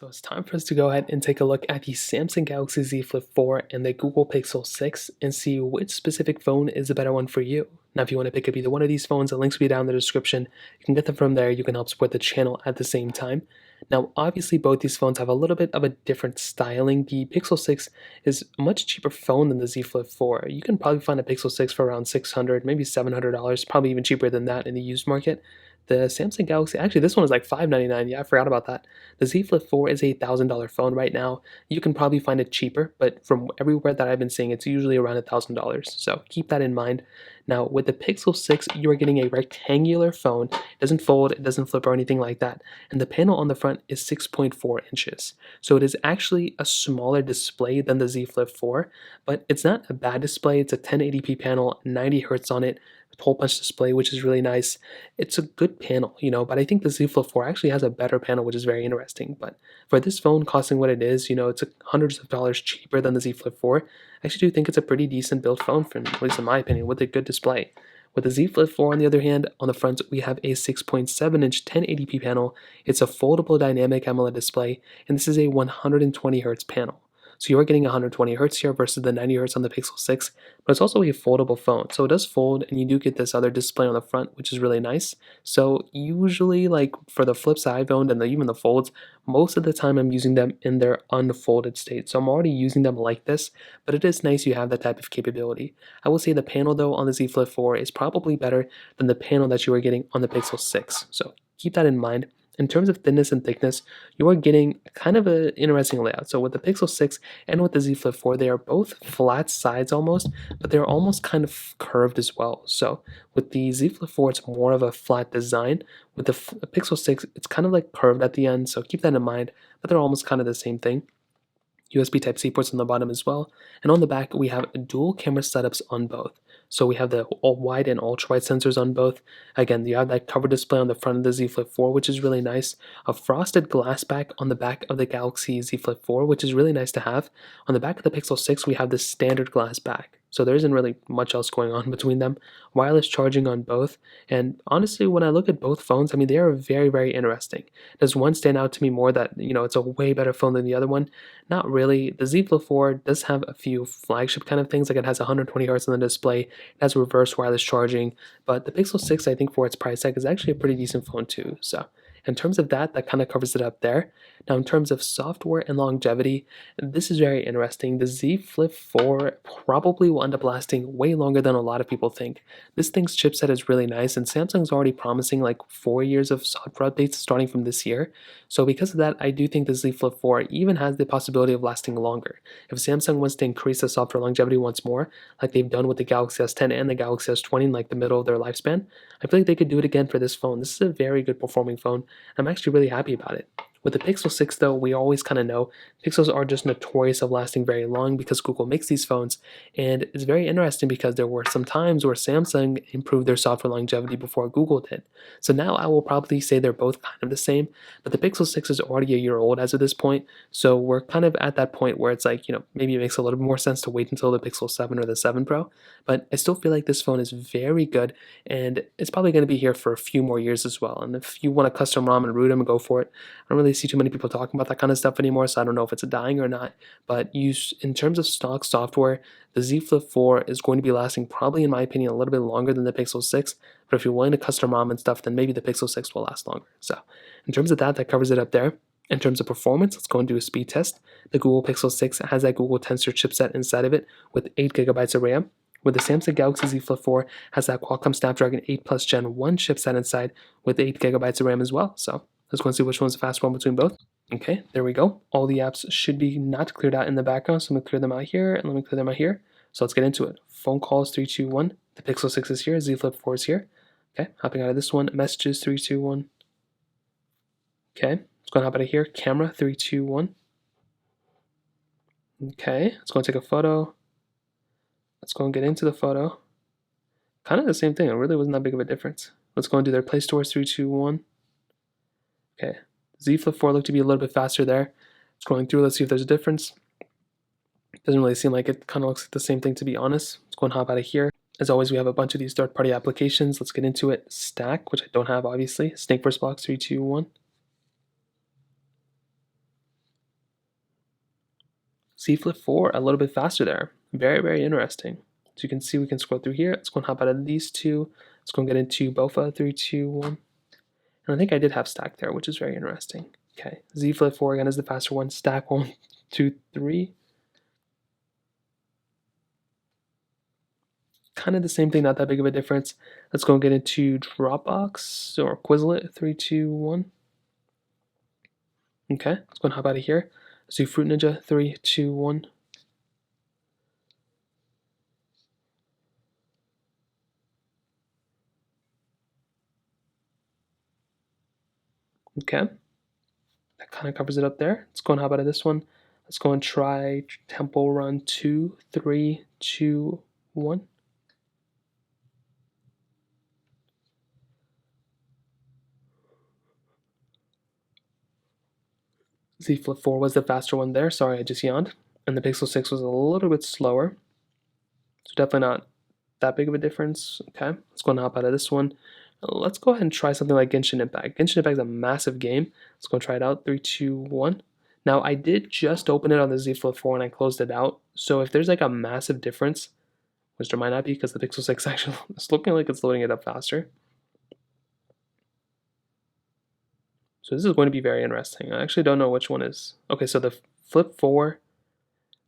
So it's time for us to go ahead and take a look at the Samsung Galaxy Z Flip 4 and the Google Pixel 6 and see which specific phone is the better one for you. Now, if you want to pick up either one of these phones, the links will be down in the description. You can get them from there. You can help support the channel at the same time. Now, obviously, both these phones have a little bit of a different styling. The Pixel 6 is a much cheaper phone than the Z Flip 4. You can probably find a Pixel 6 for around $600, maybe $700, probably even cheaper than that in the used market. The Samsung Galaxy, actually, this one is like $599. Yeah, I forgot about that. The Z Flip 4 is a $1,000 phone right now. You can probably find it cheaper, but from everywhere that I've been seeing, it's usually around $1,000. So keep that in mind. Now, with the Pixel 6, you are getting a rectangular phone. It doesn't fold, it doesn't flip or anything like that. And the panel on the front is 6.4 inches. So it is actually a smaller display than the Z Flip 4, but it's not a bad display. It's a 1080p panel, 90 hertz on it, hole punch display, which is really nice. It's a good panel, but I think the Z Flip 4 actually has a better panel, which is very interesting. But for this phone costing what it is, it's hundreds of dollars cheaper than the Z Flip 4. I actually do think it's a pretty decent built phone, at least in my opinion, with a good display. With the Z Flip 4, on the other hand, on the front, we have a 6.7-inch 1080p panel. It's a foldable dynamic AMOLED display, and this is a 120 hertz panel. So you are getting 120 hertz here versus the 90 hertz on the Pixel 6, but it's also a foldable phone. So it does fold, and you do get this other display on the front, which is really nice. So usually, like for the flips I've owned and even the folds, most of the time I'm using them in their unfolded state. So I'm already using them like this, but it is nice you have that type of capability. I will say the panel though on the Z Flip 4 is probably better than the panel that you are getting on the Pixel 6. So keep that in mind. In terms of thinness and thickness, you are getting kind of an interesting layout. So with the Pixel 6 and with the Z Flip 4, they are both flat sides almost, but they're almost kind of curved as well. So with the Z Flip 4, it's more of a flat design. With the Pixel 6, it's kind of like curved at the end, so keep that in mind, but they're almost kind of the same thing. USB Type-C ports on the bottom as well. And on the back, we have dual camera setups on both. So we have the wide and ultra-wide sensors on both. Again, you have that cover display on the front of the Z Flip 4, which is really nice. A frosted glass back on the back of the Galaxy Z Flip 4, which is really nice to have. On the back of the Pixel 6, we have the standard glass back. So there isn't really much else going on between them. Wireless charging on both. And honestly, when I look at both phones, I mean, they are very, very interesting. Does one stand out to me more that, it's a way better phone than the other one? Not really. The Z Flip 4 does have a few flagship kind of things, like it has 120 hertz on the display, it has reverse wireless charging, but the Pixel 6, I think for its price tag, is actually a pretty decent phone too. So in terms of that kind of covers it up there. Now, in terms of software and longevity, this is very interesting. The Z Flip 4 probably will end up lasting way longer than a lot of people think. This thing's chipset is really nice, and Samsung's already promising like 4 years of software updates starting from this year. So because of that, I do think the Z Flip 4 even has the possibility of lasting longer. If Samsung wants to increase the software longevity once more, like they've done with the Galaxy S10 and the Galaxy S20 in like the middle of their lifespan, I feel like they could do it again for this phone. This is a very good performing phone. I'm actually really happy about it. With the Pixel 6 though, we always kind of know Pixels are just notorious of lasting very long because Google makes these phones, and it's very interesting because there were some times where Samsung improved their software longevity before Google did. So now I will probably say they're both kind of the same, but the Pixel 6 is already a year old as of this point, so we're kind of at that point where it's like, maybe it makes a little bit more sense to wait until the Pixel 7 or the 7 Pro, but I still feel like this phone is very good, and it's probably going to be here for a few more years as well. And if you want a custom ROM and root them and go for it, I don't really see too many people talking about that kind of stuff anymore, so I don't know if it's dying or not. But in terms of stock software, the Z Flip 4 is going to be lasting probably, in my opinion, a little bit longer than the Pixel 6. But if you're willing to custom ROM and stuff, then maybe the Pixel 6 will last longer. So in terms of that covers it up there. In terms of performance, let's go and do a speed test. The Google Pixel 6 has that Google Tensor chipset inside of it with 8 gigabytes of RAM. Where the Samsung Galaxy Z Flip 4 has that Qualcomm Snapdragon 8 Plus Gen 1 chipset inside with 8 gigabytes of RAM as well. So let's go and see which one's the fast one between both. Okay, there we go. All the apps should be not cleared out in the background, so I'm going to clear them out here, and let me clear them out here. So let's get into it. Phone calls, 3, 2, 1. The Pixel 6 is here, Z Flip 4 is here. Okay, hopping out of this one. Messages, 3, 2, 1. Okay, let's go and hop out of here. Camera, 3, 2, 1. Okay, let's go and take a photo. Let's go and get into the photo. Kind of the same thing. It really wasn't that big of a difference. Let's go and do their Play Store, 3, 2, 1. Okay, Z Flip 4 looked to be a little bit faster there. Scrolling through, let's see if there's a difference. Doesn't really seem like it. Kind of looks like the same thing, to be honest. Let's go and hop out of here. As always, we have a bunch of these third-party applications. Let's get into it. Stack, which I don't have, obviously. Snake vs. Blocks, 3, 2, 1. Z Flip 4 a little bit faster there. Very, very interesting. So you can see we can scroll through here. Let's go and hop out of these two. Let's go and get into BOFA 3, 2, 1. And I think I did have stack there, which is very interesting. Okay, Z Flip 4 again is the faster one. Stack 1, 2, 3. Kind of the same thing, not that big of a difference. Let's go and get into Dropbox or Quizlet 3, 2, 1. Okay, let's go and hop out of here. Let's do Fruit Ninja 3, 2, 1. Okay, that kind of covers it up there. Let's go and hop out of this one. Let's go and try Temple Run 2, 3, 2, 1. Z Flip 4 was the faster one there. Sorry, I just yawned. And the Pixel 6 was a little bit slower. So definitely not that big of a difference. Okay, let's go and hop out of this one. Let's go ahead and try something like Genshin Impact. Genshin Impact is a massive game. Let's go and try it out. 3, 2, 1. Now, I did just open it on the Z Flip 4 and I closed it out. So if there's like a massive difference, which there might not be because the Pixel 6 actually is looking like it's loading it up faster. So this is going to be very interesting. I actually don't know which one is. Okay, so the Flip 4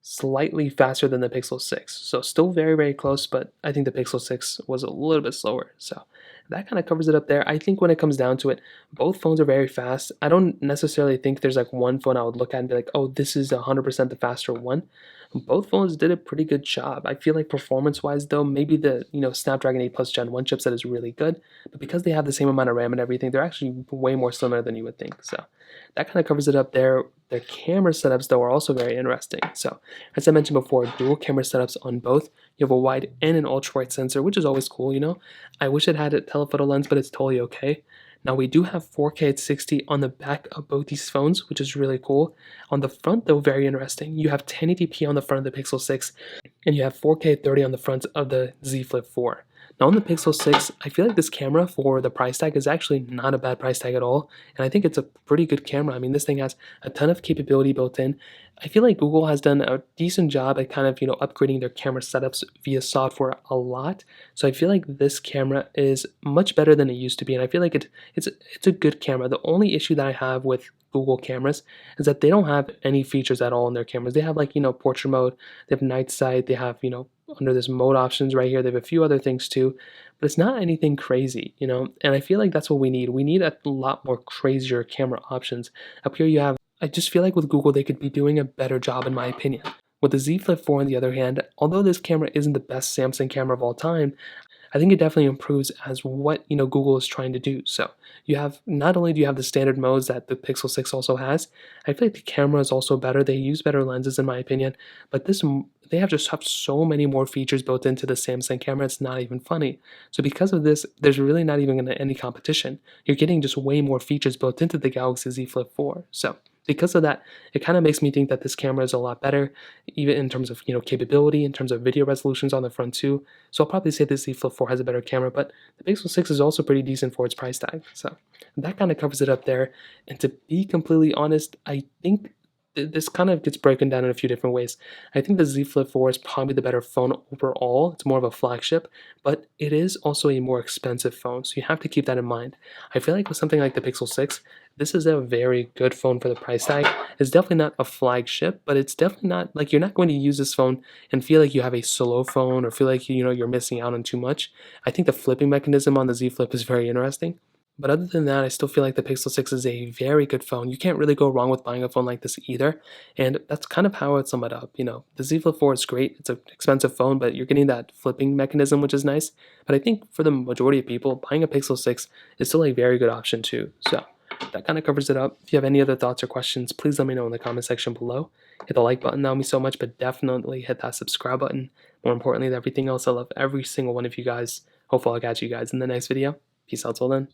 slightly faster than the Pixel 6. So still very, very close, but I think the Pixel 6 was a little bit slower. So that kind of covers it up there. I think when it comes down to it, both phones are very fast. I don't necessarily think there's like one phone I would look at and be like, oh, this is 100% the faster one. Both phones did a pretty good job. I feel like performance-wise, though, maybe the Snapdragon 8 Plus Gen 1 chipset is really good, but because they have the same amount of RAM and everything, they're actually way more similar than you would think. So that kind of covers it up there. Their camera setups, though, are also very interesting. So as I mentioned before, dual camera setups on both. You have a wide and an ultra-wide sensor, which is always cool, I wish it had a telephoto lens, but it's totally okay. Now we do have 4K at 60 on the back of both these phones, which is really cool. On the front, though, very interesting. You have 1080p on the front of the Pixel 6, and you have 4K at 30 on the front of the Z Flip 4. Now on the Pixel 6, I feel like this camera for the price tag is actually not a bad price tag at all, and I think it's a pretty good camera. I mean, this thing has a ton of capability built in. I feel like Google has done a decent job at kind of, upgrading their camera setups via software a lot. So I feel like this camera is much better than it used to be, and I feel like it's a good camera. The only issue that I have with Google cameras is that they don't have any features at all in their cameras. They have like, portrait mode, they have night sight, they have, under this mode options right here, they have a few other things too, but it's not anything crazy, and I feel like that's what we need. We need a lot more crazier camera options. Up here you have, I just feel like with Google, they could be doing a better job in my opinion. With the Z Flip 4 on the other hand, although this camera isn't the best Samsung camera of all time, I think it definitely improves as what Google is trying to do. So you have, not only do you have the standard modes that the Pixel 6 also has, I feel like the camera is also better. They use better lenses in my opinion, but they have just have so many more features built into the Samsung camera. It's not even funny. So because of this, there's really not even any competition. You're getting just way more features built into the Galaxy Z Flip 4. So because of that, it kind of makes me think that this camera is a lot better, even in terms of capability, in terms of video resolutions on the front too. So I'll probably say the Z Flip 4 has a better camera, but the Pixel 6 is also pretty decent for its price tag. So that kind of covers it up there. And to be completely honest, I think this kind of gets broken down in a few different ways. I think the Z Flip 4 is probably the better phone overall. It's more of a flagship, but it is also a more expensive phone, so you have to keep that in mind. I feel like with something like the Pixel 6, this is a very good phone for the price tag. It's definitely not a flagship, but it's definitely not, like, you're not going to use this phone and feel like you have a slow phone or feel like you're missing out on too much. I think the flipping mechanism on the Z Flip is very interesting. But other than that, I still feel like the Pixel 6 is a very good phone. You can't really go wrong with buying a phone like this either. And that's kind of how I would sum it up. The Z Flip 4 is great. It's an expensive phone, but you're getting that flipping mechanism, which is nice. But I think for the majority of people, buying a Pixel 6 is still a very good option too. So that kind of covers it up. If you have any other thoughts or questions, please let me know in the comment section below. Hit the like button, that would mean so much, but definitely hit that subscribe button. More importantly than everything else, I love every single one of you guys. Hopefully I'll catch you guys in the next video. Peace out till then.